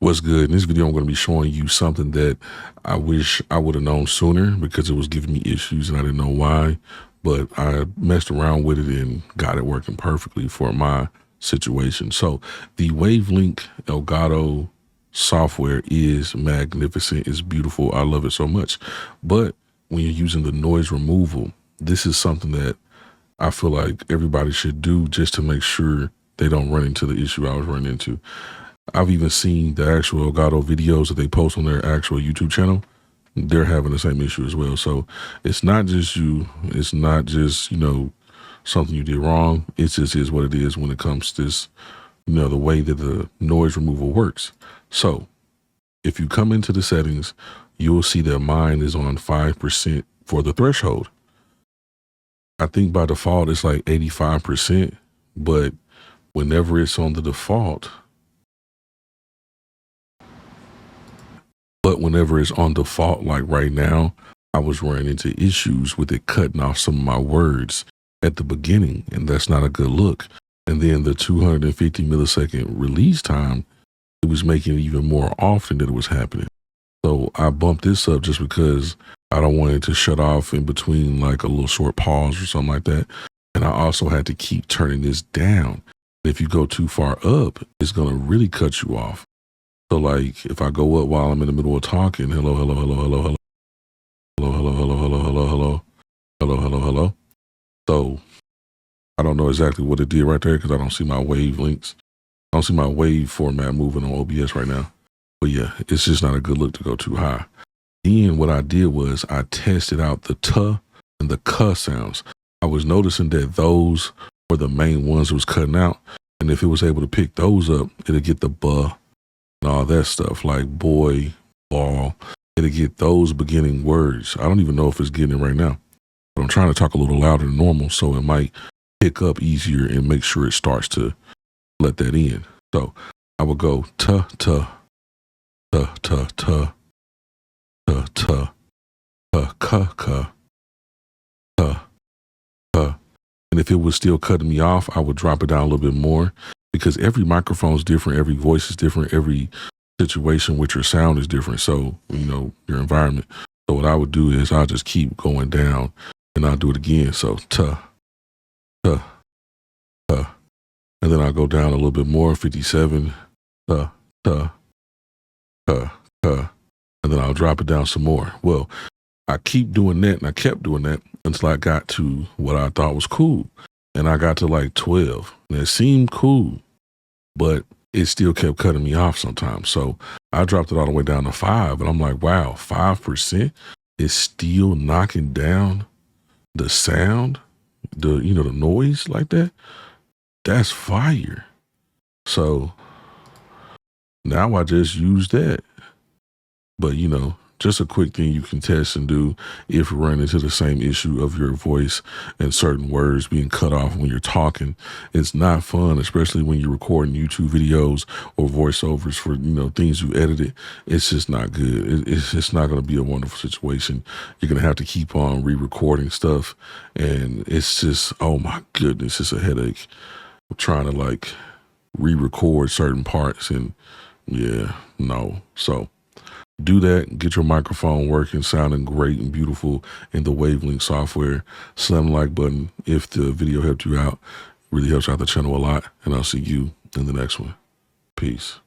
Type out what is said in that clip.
What's good? In this video, I'm going to be showing you something that I wish I would have known sooner because it was giving me issues and I didn't know why. But I messed around with it and got it working perfectly for my situation. So the Wavelink Elgato software is magnificent. It's beautiful. I love it so much. But when you're using the noise removal, this is something that I feel like everybody should do just to make sure they don't run into the issue I was running into. I've even seen the actual Elgato videos that they post on their actual YouTube channel. They're having the same issue as well. So it's not just you. It's not just, something you did wrong. It just is what it is when it comes to this, the way that the noise removal works. So if you come into the settings, you'll see that mine is on 5% for the threshold. I think by default, it's like 85%, but whenever it's on the default, like right now, I was running into issues with it cutting off some of my words at the beginning, and that's not a good look. And then the 250 millisecond release time, it was making it even more often that it was happening. So I bumped this up just because I don't want it to shut off in between like a little short pause or something like that. And I also had to keep turning this down. If you go too far up, it's going to really cut you off. So like if I go up while I'm in the middle of talking, hello, hello, hello, hello, hello, hello, hello, hello, hello, hello, hello, hello, hello, hello. So I don't know exactly what it did right there because I don't see my wave links. I don't see my wave format moving on OBS right now. But yeah, it's just not a good look to go too high. Then what I did was I tested out the t and the k sounds. I was noticing that those were the main ones that was cutting out. And if it was able to pick those up, it'll get the buh and all that stuff like boy, ball. It'll get those beginning words. I don't even know if it's getting it right now. But I'm trying to talk a little louder than normal so it might pick up easier and make sure it starts to let that in. So I would go t, t, t, t, t, t, t, k, k, k, k, k. And if it was still cutting me off, I would drop it down a little bit more because every microphone is different. Every voice is different. Every situation with your sound is different. So, your environment. So what I would do is I'll just keep going down and I'll do it again. So t, t, t. And then I'll go down a little bit more, 57, t, t, t, t. And then I'll drop it down some more. Well, I keep doing that and I kept doing that until I got to what I thought was cool. And I got to like 12 and it seemed cool, but it still kept cutting me off sometimes. So I dropped it all the way down to 5 and I'm like, wow, 5% is still knocking down the sound, the noise like that. That's fire. So now I just use that. But, just a quick thing you can test and do if you run into the same issue of your voice and certain words being cut off when you're talking. It's not fun, especially when you're recording YouTube videos or voiceovers for, things you edited. It's just not good. It's just not going to be a wonderful situation. You're going to have to keep on re-recording stuff. And it's just, oh my goodness, it's a headache. I'm trying to re-record certain parts and yeah, no. So do that, get your microphone working, sounding great and beautiful in the Wavelink software. Slam the like button if the video helped you out. It really helps out the channel a lot. And I'll see you in the next one. Peace.